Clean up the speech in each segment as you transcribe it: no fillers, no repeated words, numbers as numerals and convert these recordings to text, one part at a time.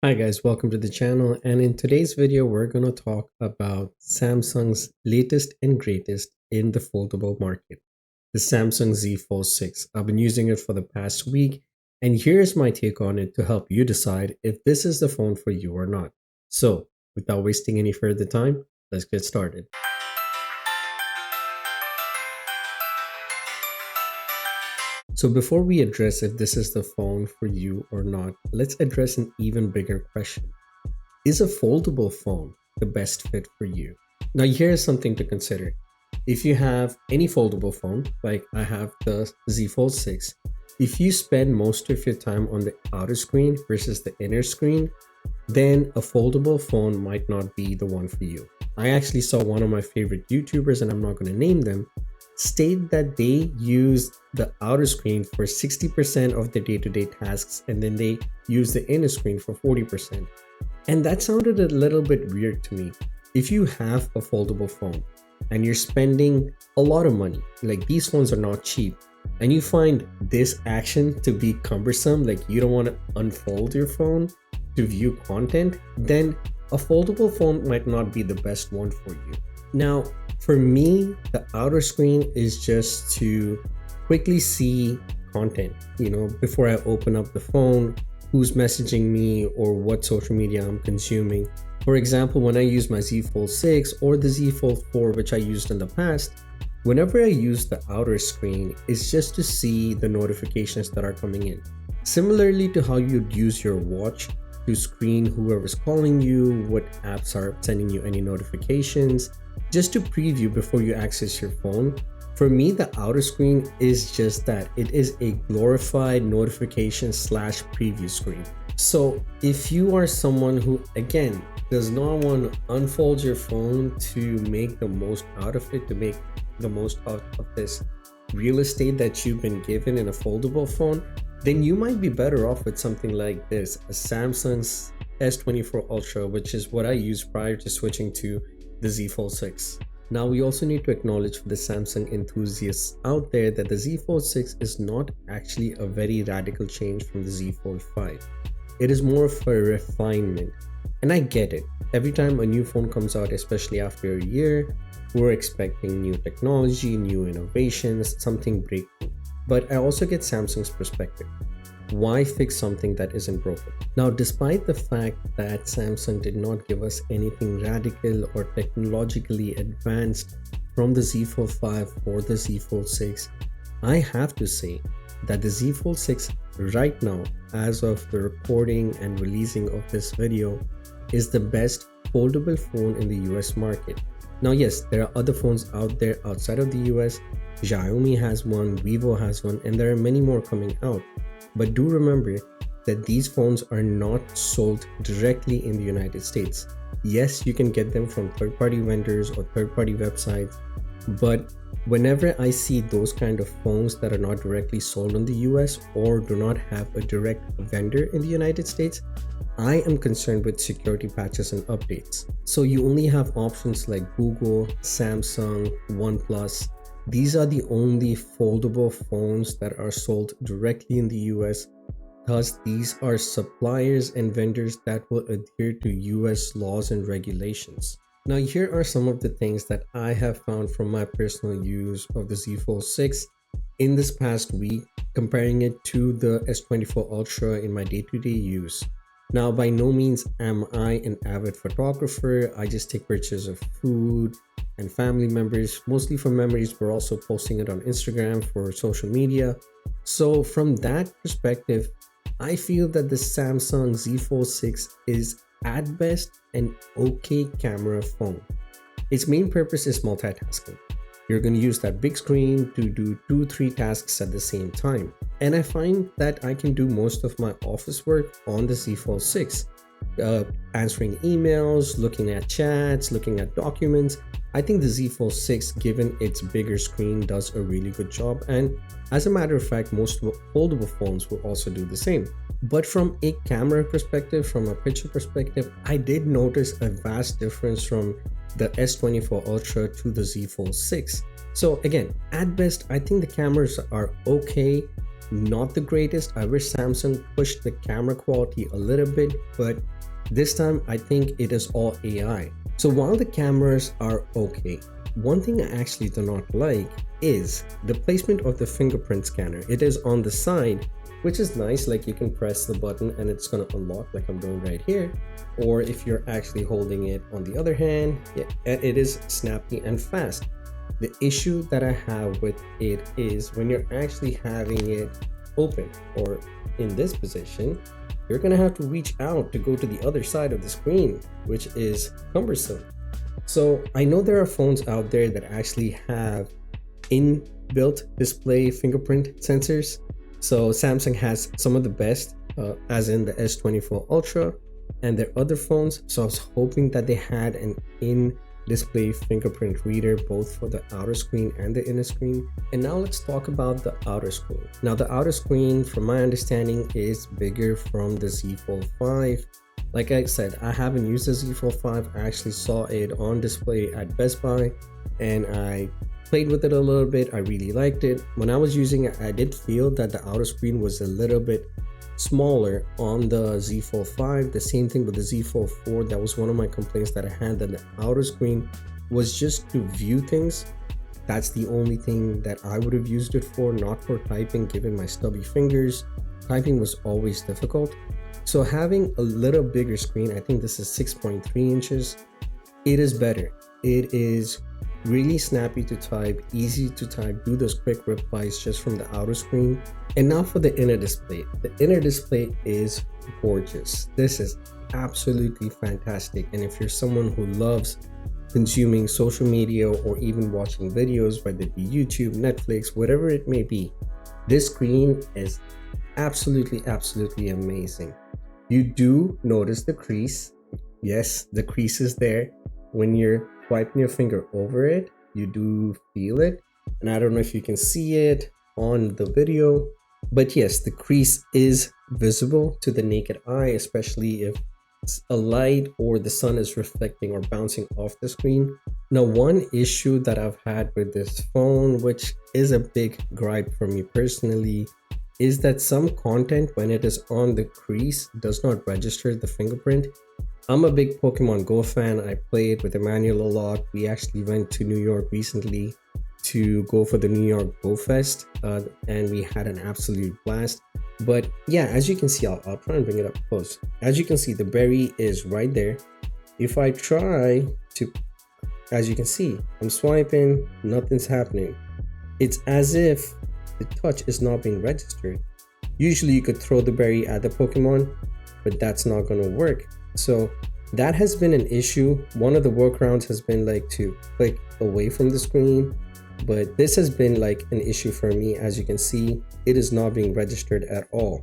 Hi guys, welcome to the channel, and in today's video we're going to talk about Samsung's latest and greatest in the foldable market, the Samsung Z Fold 6. I've been using it for the past week, and here's my take on it to help you decide if this is the phone for you or not. So, without wasting any further time, let's get started. So before we address if this is the phone for you or not, let's address an even bigger question. Is a foldable phone the best fit for you? Now, here's something to consider. If you have any foldable phone, like I have the Z Fold 6, if you spend most of your time on the outer screen versus the inner screen, then a foldable phone might not be the one for you. I actually saw one of my favorite YouTubers, and I'm not going to name them, state that they use the outer screen for 60% of their day-to-day tasks, and then they use the inner screen for 40%. And that sounded a little bit weird to me. If you have a foldable phone and you're spending a lot of money, like these phones are not cheap, and you find this action to be cumbersome, like you don't want to unfold your phone to view content, then a foldable phone might not be the best one for you. Now, for me, the outer screen is just to quickly see content, before I open up the phone, who's messaging me or what social media I'm consuming. For example, when I use my Z Fold 6 or the Z Fold 4, which I used in the past, whenever I use the outer screen, it's just to see the notifications that are coming in. Similarly to how you'd use your watch to screen whoever's calling you, what apps are sending you any notifications, just to preview before you access your phone. For me, the outer screen is just that. It is a glorified notification / preview screen. So if you are someone who, again, does not want to unfold your phone to make the most out of it, to make the most out of this real estate that you've been given in a foldable phone, then you might be better off with something like this, a Samsung's S24 Ultra, which is what I used prior to switching to the Z Fold 6. Now, we also need to acknowledge for the Samsung enthusiasts out there that the Z Fold 6 is not actually a very radical change from the Z Fold 5. It is more of a refinement. And I get it. Every time a new phone comes out, especially after a year, we're expecting new technology, new innovations, something breakthrough. But I also get Samsung's perspective. Why fix something that isn't broken? Now, despite the fact that Samsung did not give us anything radical or technologically advanced from the Z Fold 5 or the Z Fold 6, I have to say that the Z Fold 6 right now, as of the recording and releasing of this video, is the best foldable phone in the US market. Now, yes, there are other phones out there outside of the US. Xiaomi has one, Vivo has one, and there are many more coming out. But do remember that these phones are not sold directly in the United States. Yes, you can get them from third-party vendors or third-party websites, but whenever I see those kind of phones that are not directly sold in the US or do not have a direct vendor in the United States, I am concerned with security patches and updates. So you only have options like Google, Samsung, OnePlus. These are the only foldable phones that are sold directly in the US. Thus, these are suppliers and vendors that will adhere to US laws and regulations. Now, here are some of the things that I have found from my personal use of the Z Fold 6 in this past week, comparing it to the S24 Ultra in my day-to-day use. Now, by no means am I an avid photographer. I just take pictures of food and family members, mostly for memories. We're also posting it on Instagram for social media. So from that perspective, I feel that the Samsung Z Fold 6 is at best an okay camera phone. Its main purpose is multitasking. You're going to use that big screen to do 2-3 tasks at the same time. And I find that I can do most of my office work on the Z Fold 6. Answering emails, looking at chats, looking at documents. I think the Z Fold 6, given its bigger screen, does a really good job. And as a matter of fact, most foldable phones will also do the same. But from a camera perspective, from a picture perspective, I did notice a vast difference from the S24 Ultra to the Z Fold 6. So again, at best, I think the cameras are okay. not the greatest. I wish Samsung pushed the camera quality a little bit, but this time I think it is all AI. So while the cameras are okay, one thing I actually do not like is the placement of the fingerprint scanner. It is on the side, which is nice, like you can press the button and it's going to unlock like I'm doing right here. Or if you're actually holding it on the other hand, yeah, it is snappy and fast. The issue that I have with it is when you're actually having it open or in this position, you're going to have to reach out to go to the other side of the screen, which is cumbersome. So I know there are phones out there that actually have inbuilt display fingerprint sensors. So Samsung has some of the best, as in the S24 Ultra and their other phones. So I was hoping that they had an in-display fingerprint reader, both for the outer screen and the inner screen. And now let's talk about the outer screen. Now the outer screen, from my understanding, is bigger from the Z Fold 5. Like I said, I haven't used the Z Fold 5. I actually saw it on display at Best Buy and I played with it a little bit. I really liked it. When I was using it, I did feel that the outer screen was a little bit smaller on the Z Fold 5. The same thing with the Z Fold 4. That was one of my complaints that I had, that the outer screen was just to view things. That's the only thing that I would have used it for, not for typing, given my stubby fingers. Typing was always difficult. So having a little bigger screen, I think this is 6.3 inches, it is better. It is really snappy to type, easy to type, do those quick replies just from the outer screen. And now for the inner display. The inner display is gorgeous. This is absolutely fantastic. And if you're someone who loves consuming social media or even watching videos, whether it be YouTube, Netflix, whatever it may be, this screen is absolutely amazing. You do notice the crease. Yes, the crease is there. When you're swiping your finger over it, you do feel it. And I don't know if you can see it on the video, but yes, the crease is visible to the naked eye, especially if a light or the sun is reflecting or bouncing off the screen. Now, one issue that I've had with this phone, which is a big gripe for me personally, is that some content, when it is on the crease, does not register the fingerprint. I'm a big Pokemon Go fan. I played with Emmanuel a lot. We actually went to New York recently to go for the New York Go Fest, and we had an absolute blast. But yeah, as you can see, I'll try and bring it up close. As you can see, the berry is right there. If I try to, as you can see, I'm swiping, nothing's happening. It's as if the touch is not being registered. Usually you could throw the berry at the Pokemon, but that's not going to work. So that has been an issue. One of the workarounds has been like to click away from the screen, but this has been like an issue for me. As you can see, it is not being registered at all.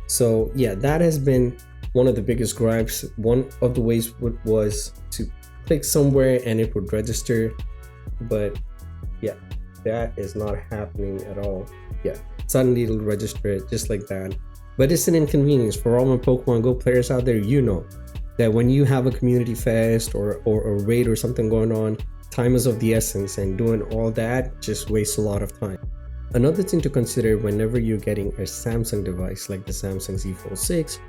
So yeah, that has been one of the biggest gripes. One of the ways was to click somewhere and it would register, but yeah, that is not happening at all. Yeah, suddenly it'll register it just like that. But it's an inconvenience for all my Pokemon Go players out there. You know that when you have a community fest or a raid or something going on, time is of the essence, and doing all that just wastes a lot of time. Another thing to consider whenever you're getting a Samsung device like the Samsung Z Fold 6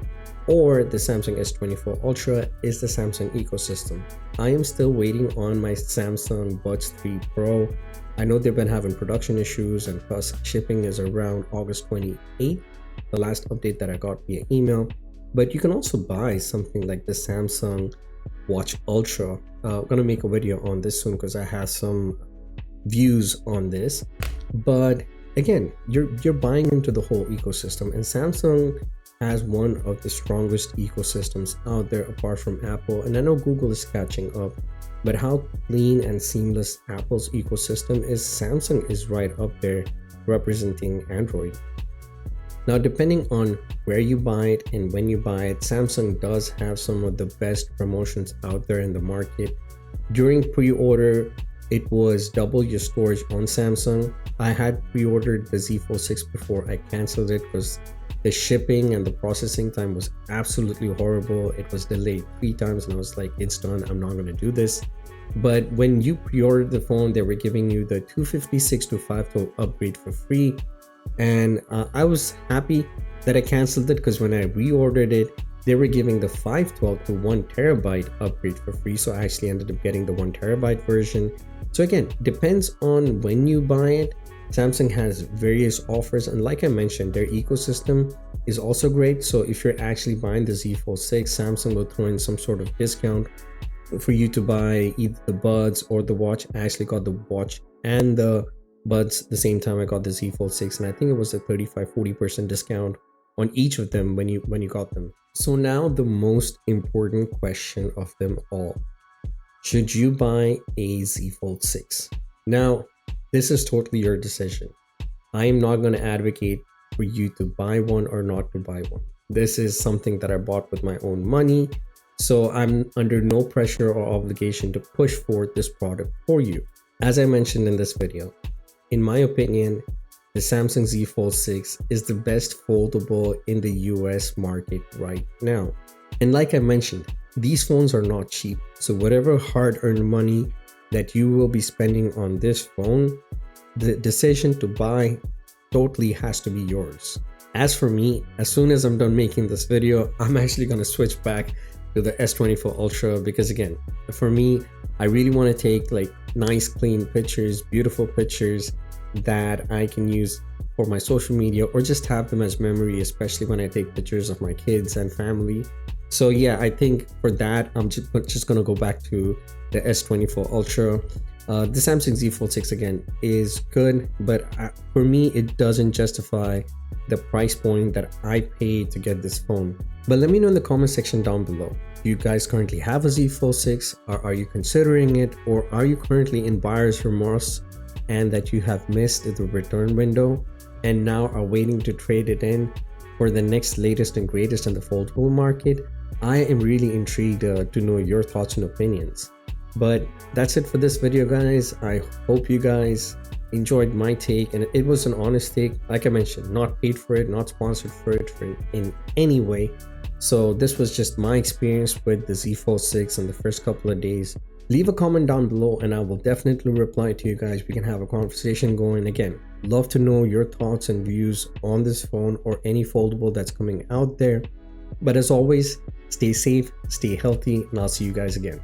or the Samsung S24 Ultra is the Samsung ecosystem. I am still waiting on my Samsung Buds 3 Pro. I know they've been having production issues, and plus shipping is around August 28th, the last update that I got via email. But you can also buy something like the Samsung Watch Ultra. I'm gonna make a video on this soon because I have some views on this. But again, you're buying into the whole ecosystem, and Samsung has one of the strongest ecosystems out there apart from Apple. And I know Google is catching up, but how clean and seamless Apple's ecosystem is, Samsung is right up there representing Android. Now, depending on where you buy it and when you buy it, Samsung does have some of the best promotions out there in the market. During pre-order, it was double your storage on Samsung. I had pre-ordered the Z Fold 6 before I canceled it because the shipping and the processing time was absolutely horrible. It was delayed 3 times and I was like, it's done, I'm not going to do this. But when you pre-ordered the phone, they were giving you the 256 to 512 upgrade for free. And I was happy that I canceled it because when I reordered it, they were giving the 512 to 1 TB upgrade for free. So I actually ended up getting the 1 TB version. So again, depends on when you buy it. Samsung has various offers, and like I mentioned, their ecosystem is also great. So if you're actually buying the Z Fold 6, Samsung will throw in some sort of discount for you to buy either the buds or the watch. I actually got the watch and the buds the same time I got the Z Fold 6, and I think it was a 35-40% discount on each of them when you got them. So now the most important question of them all: should you buy a Z Fold 6? Now, this is totally your decision. I am not going to advocate for you to buy one or not to buy one. This is something that I bought with my own money, so I'm under no pressure or obligation to push forward this product for you. As I mentioned in this video, in my opinion, the Samsung Z Fold 6 is the best foldable in the US market right now. And like I mentioned, these phones are not cheap. So whatever hard-earned money that you will be spending on this phone, the decision to buy totally has to be yours. As for me, as soon as I'm done making this video, I'm actually going to switch back to the S24 Ultra, because again, for me, I really want to take like nice clean pictures, beautiful pictures that I can use for my social media or just have them as memory, especially when I take pictures of my kids and family. So yeah, I think for that, I'm just gonna go back to the S24 Ultra. The Samsung Z Fold 6 again is good, but for me, it doesn't justify the price point that I paid to get this phone. But let me know in the comment section down below. Do you guys currently have a Z Fold 6? Or are you considering it? Or are you currently in buyer's remorse and that you have missed the return window and now are waiting to trade it in for the next latest and greatest in the foldable market? I am really intrigued to know your thoughts and opinions. But that's it for this video, guys. I hope you guys enjoyed my take, and it was an honest take. Like I mentioned, not paid for it, not sponsored for it in any way. So this was just my experience with the Z Fold 6 in the first couple of days. Leave a comment down below and I will definitely reply to you guys. We can have a conversation going. Again, love to know your thoughts and views on this phone or any foldable that's coming out there. But as always, stay safe, stay healthy, and I'll see you guys again.